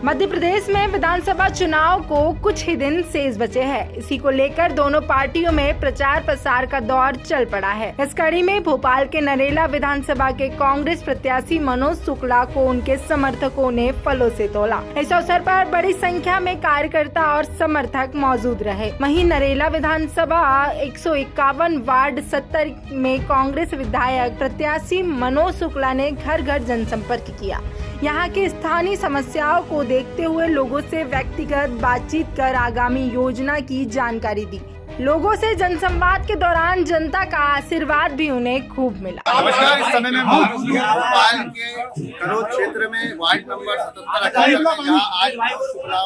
मध्य प्रदेश में विधानसभा चुनाव को कुछ ही दिन शेष बचे हैं। इसी को लेकर दोनों पार्टियों में प्रचार प्रसार का दौर चल पड़ा है। इस कड़ी में भोपाल के नरेला विधानसभा के कांग्रेस प्रत्याशी मनोज शुक्ला को उनके समर्थकों ने फलों से तोला। इस अवसर पर बड़ी संख्या में कार्यकर्ता और समर्थक मौजूद रहे। वहीं नरेला विधानसभा 151 वार्ड 70 में कांग्रेस विधायक प्रत्याशी मनोज शुक्ला ने घर घर जनसंपर्क किया। यहाँ की स्थानीय समस्याओं को देखते हुए लोगों से व्यक्तिगत बातचीत कर आगामी योजना की जानकारी दी। लोगों से जनसंवाद के दौरान जनता का आशीर्वाद भी उन्हें खूब मिला। नमस्कार, इस समय में भोपाल के करोड़ क्षेत्र में वार्ड नंबर 77 यहाँ आज शुक्ला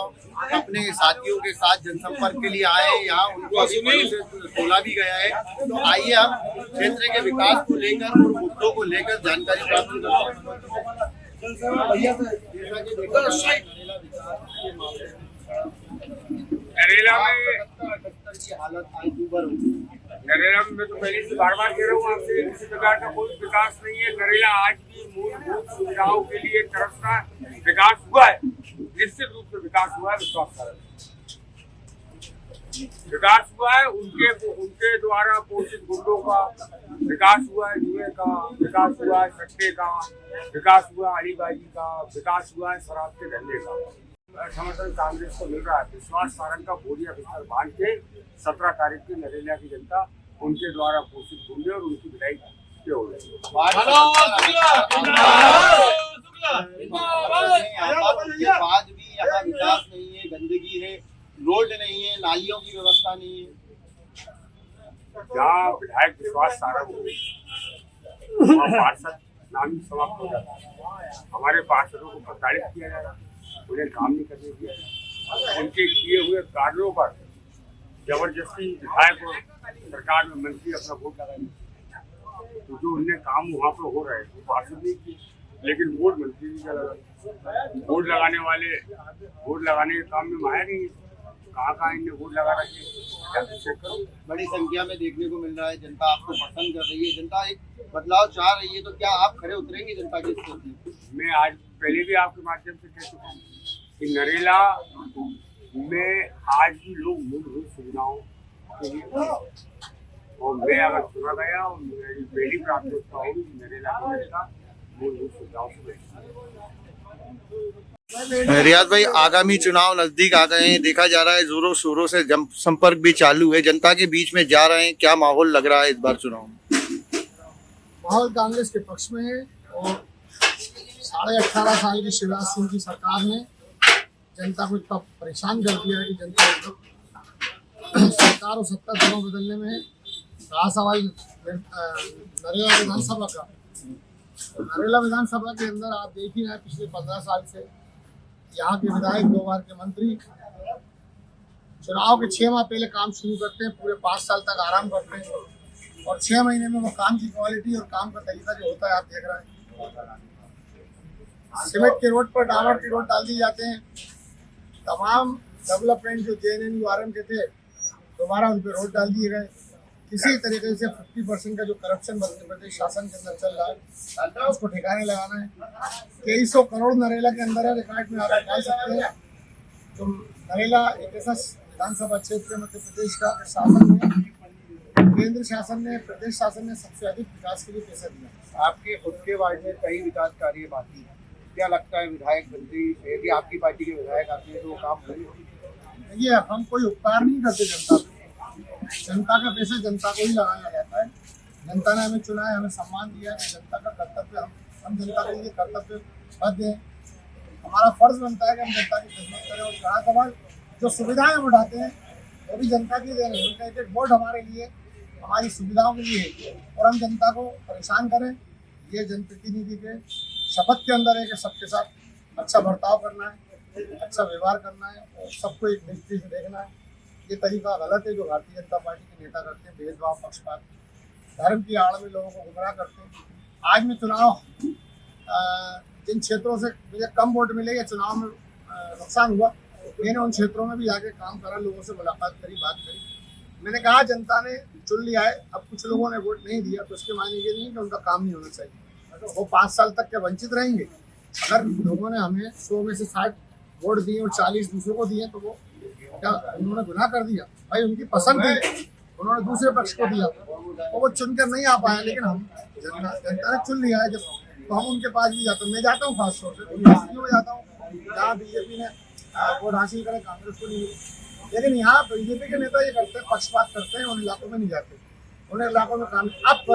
अपने साथियों के साथ जनसंपर्क के लिए आए। यहाँ उनको तोला भी गया है। तो आइए हम क्षेत्र के विकास को लेकर और मुद्दों को लेकर जानकारी प्राप्त करते हैं। नरेला में तो पहले से बार बार कह रहा हूँ आपसे, किसी प्रकार का कोई विकास नहीं है। नरेला आज भी मूलभूत सुविधाओं के लिए तरफ का विकास हुआ है, निश्चित रूप से विकास हुआ है। विकास हुआ है, उनके द्वारा पोषित गुंडों का विकास हुआ है, जुए का विकास हुआ है, सट्टे का विकास हुआ है, अड़ीबाजी का विकास हुआ है, शराब के धंधे का समर्थन कांग्रेस को मिल रहा है। विश्वास सारंग का बोरिया बिस्तर बांध के 17 तारीख की नरेला की जनता उनके द्वारा पोषित गुंडे और उनकी विदाई हो गई। बाद भी यहाँ विकास नहीं है, गंदगी है, रोड नहीं है, नालियों की व्यवस्था नहीं है। जहाँ विधायक विश्वास सारंग वहाँ पार्षद नाम समाप्त हो जाता है। हमारे पार्षदों को प्रताड़ित किया जा रहा है, उन्हें काम नहीं करने दिया जाए। उनके किए हुए कार्यों पर जबरदस्ती विधायक और सरकार में मंत्री अपना वोट लगाएंगे। तो जो उनने काम वहाँ पर हो रहे हैं वो पार्षद नहीं किए, लेकिन वोट मंत्री जी का लगा। वोट लगाने वाले वोट लगाने के काम में माया नहीं है। कहाँ इनने वोट लगा रखे। बड़ी संख्या में देखने को मिल रहा है, जनता आपको पसंद कर रही है, जनता एक बदलाव चाह रही है। तो क्या आप खड़े उतरेंगे जनता की स्थिति? मैं आज पहले भी आपके माध्यम से कह चुका हूँ कि नरेला में आज भी लोग मूलभूत सुविधाओं के लिए, और मैं अगर चुना गया और मेरी पहली प्राथमिकता होगी कि नरेला की जनता मूलभूत सुविधाओं से। रियाज भाई, आगामी चुनाव नजदीक आ गए हैं, देखा जा रहा है जोरों शोरों से संपर्क भी चालू है, जनता के बीच में जा रहे हैं। क्या माहौल लग रहा है इस बार चुनाव में? माहौल कांग्रेस के पक्ष में है और 18.5 साल की शिवराज सिंह की सरकार ने जनता को इतना परेशान कर दिया है कि जनता सरकार और सत्ता दोनों बदलने में है। रहा सवाल नरेला विधानसभा का। नरेला विधानसभा के अंदर आप देख ही रहे हैं, पिछले 15 साल से यहाँ के विधायक 2 बार के मंत्री चुनाव के 6 माह पहले काम शुरू करते हैं, पूरे 5 साल तक आराम करते हैं और 6 महीने में वो काम की क्वालिटी और काम का तरीका जो होता है आप देख रहे हैं। सीमेंट के रोड पर डामर के रोड डाल दिए जाते हैं। तमाम डेवलपमेंट जो JNNU RM के थे दोबारा उन पर रोड डाल दिए गए। किसी तरीके से 50% का जो करप्शन मध्य प्रदेश शासन के अंदर चल रहा है उसको ठिकाने लगाना है। 2300 करोड़ नरेला के अंदर है, रिकॉर्ड में आप निकाल सकते हैं। तो नरेला एक ऐसा विधानसभा क्षेत्र मध्य प्रदेश का शासन में केंद्र शासन ने, प्रदेश शासन ने सबसे अधिक विकास के लिए पैसा दिया। आपके खुद के वार्ड में कई विकास कार्य बाकी है, क्या लगता है विधायक मंत्री यदि आपकी पार्टी के विधायक आते हैं तो वो काम करेंगे? देखिए, हम कोई उपकार नहीं करते जनता को। जनता का पैसा जनता को ही लगाया जाता है। जनता ने हमें चुना है, हमें सम्मान दिया है, जनता का कर्तव्य हम जनता के लिए कर्तव्य बद्ध हैं। हमारा फर्ज बनता है कि हम जनता की खिदमत करें और जहाँ कभार जो सुविधाएं हम उठाते हैं वो भी जनता की देन है। उनका एक वोट हमारे लिए, हमारी सुविधाओं के लिए है और हम जनता को परेशान करें, ये जनप्रतिनिधि के शपथ के अंदर है कि सबके साथ अच्छा बर्ताव करना है, अच्छा व्यवहार करना है और सबको एक दृष्टि से देखना है। ये तरीका गलत है जो भारतीय जनता पार्टी के नेता करते हैं, भेदभाव, पक्षपात, धर्म की आड़ में लोगों को गुमराह करते हैं। आज में चुनाव जिन क्षेत्रों से मुझे कम वोट मिले या चुनाव में नुकसान हुआ, मैंने उन क्षेत्रों में भी जाके काम करा, लोगों से मुलाकात करी, बात करी। मैंने कहा जनता ने चुन लिया है, अब कुछ लोगों ने वोट नहीं दिया तो उसके मायने ये नहीं कि उनका काम नहीं होना चाहिए। वो 5 साल तक के वंचित रहेंगे। अगर लोगों ने हमें 100 में से 60 वोट दिए और 40 दूसरों को दिए, तो वो क्या उन्होंने गुनाह कर दिया? भाई उनकी पसंद थी, उन्होंने दूसरे पक्ष को दिया, तो वो चुनकर नहीं आ पाया। लेकिन हम जनता ने चुन लिया है जब, तो हम उनके पास भी जाते हैं। मैं जाता हूँ खास तौर से में जाता हूँ जहाँ बीजेपी ने वोट हासिल करे, कांग्रेस को नहीं मिली। लेकिन यहाँ बीजेपी के नेता ये करते हैं, पक्षपात करते हैं, उन इलाकों में नहीं जाते, उन इलाकों में काम। अब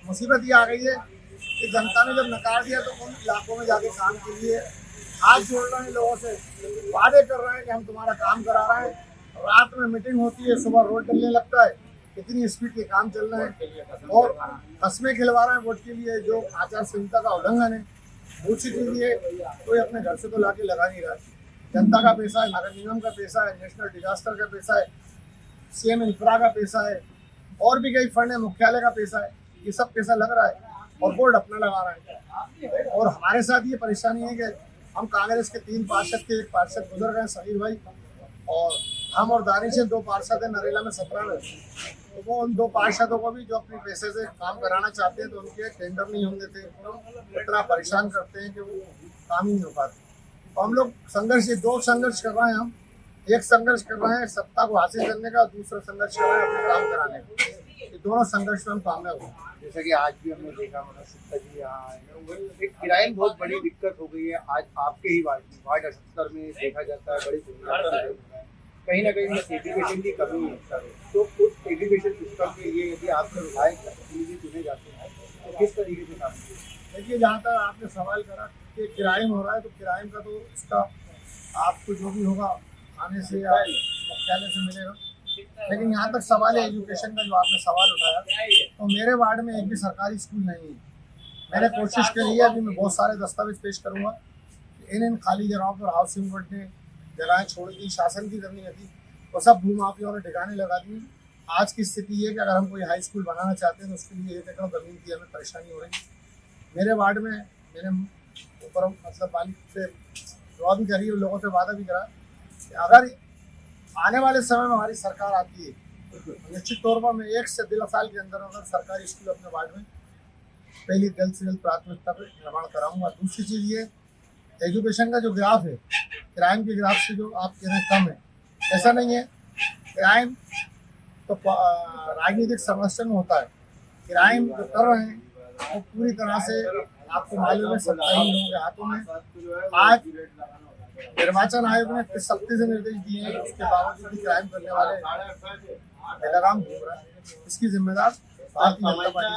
मुसीबत ये आ गई है कि जनता ने जब नकार दिया तो उन इलाकों में जाके काम के लिए हाथ जोड़ रहे हैं, लोगों से वादे कर रहे हैं कि हम तुम्हारा काम करा रहे हैं। रात में मीटिंग होती है, सुबह रोड डलने लगता है, कितनी स्पीड के काम चल रहे हैं और कस्में खिलवा रहे हैं वोट के लिए, जो आचार संहिता का उल्लंघन है। दूसरी चीज ये कोई अपने घर से तो लाके लगा नहीं रहा है। जनता का पैसा है, नगर निगम का पैसा है, नेशनल डिजास्टर का पैसा है, सीएम इंफ्रा का पैसा है, और भी कई फंड है, मुख्यालय का पैसा है। ये सब पैसा लग रहा है और बोर्ड अपना लगा रहा है। और हमारे साथ ये परेशानी है कि हम कांग्रेस के 3 पार्षद थे, एक पार्षद गुजर गए सलील भाई, और हम और दानिश 2 पार्षद हैं नरेला में 17 में। तो वो उन 2 पार्षदों को भी जो अपने पैसे से काम कराना चाहते हैं तो उनके टेंडर नहीं होने देते, इतना परेशान करते हैं कि वो काम ही नहीं हो पाते। तो हम लोग संघर्ष, ये 2 संघर्ष कर रहे हैं हम। एक संघर्ष कर रहे हैं सत्ता को हासिल करने का, दूसरा संघर्ष कर रहे हैं अपने काम कराने का। ये दोनों संघर्ष में हम कामयाब हुए। जैसा कि आज भी हमने देखा, मनोज शुक्ला जी यहाँ आए, एक किराए में बहुत बड़ी दिक्कत हो गई है। आज आपके ही वार्ड 78 में देखा जाता है, बड़ी कहीं ना कहीं एजुकेशन की कमी है। तो उस एजुकेशन सिस्टम के लिए यदि आपके विधायक प्रतिनिधि चुने जाते हैं तो किस तरीके से काम करें? देखिए, जहाँ तक आपने सवाल करा कि किराए में हो रहा है, तो किराए का तो इसका आपको जो भी होगा आने से या मुख्यालय से मिलेगा। लेकिन यहाँ तक सवाल है एजुकेशन का, जो आपने सवाल उठाया, तो मेरे वार्ड में एक भी सरकारी स्कूल नहीं है। मैंने कोशिश करी है, अभी मैं बहुत सारे दस्तावेज पेश करूँगा। इन खाली जगहों पर हाउसिंग बोर्ड ने जगहें छोड़ दी, शासन की करनी थी, तो सब भूमाफियों ने ठिकाने लगा दी। आज की स्थिति ये कि अगर हम कोई हाई स्कूल बनाना चाहते हैं तो उसके लिए 1 एकड़ ज़मीन की हमें परेशानी हो रही है। मेरे वार्ड में मैंने ऊपर मतलब मालिक से दुआ भी करी और लोगों से वादा भी करा कि अगर आने वाले समय में हमारी सरकार आती है तो निश्चित तौर पर मैं 1 से 1.5 साल के अंदर सरकारी स्कूल अपने वार्ड में पहली जल्द से जल्द प्राथमिकता पर निर्माण कराऊंगा। दूसरी चीज़ ये, एजुकेशन का जो ग्राफ है, क्राइम के ग्राफ से जो आप कह रहे हैं कम है, ऐसा नहीं है। क्राइम तो राजनीतिक संरक्षण में होता है, क्राइम जो कर रहे हैं वो पूरी तरह से आपको मालूम है सत्ताहीन लोगों के हाथों में। आज निर्वाचन आयोग ने सख्ती से निर्देश दिए हैं, उसके बावजूद भी क्राइम करने वाले लगाम घूम रहा है। इसकी जिम्मेदार भारतीय जनता पार्टी।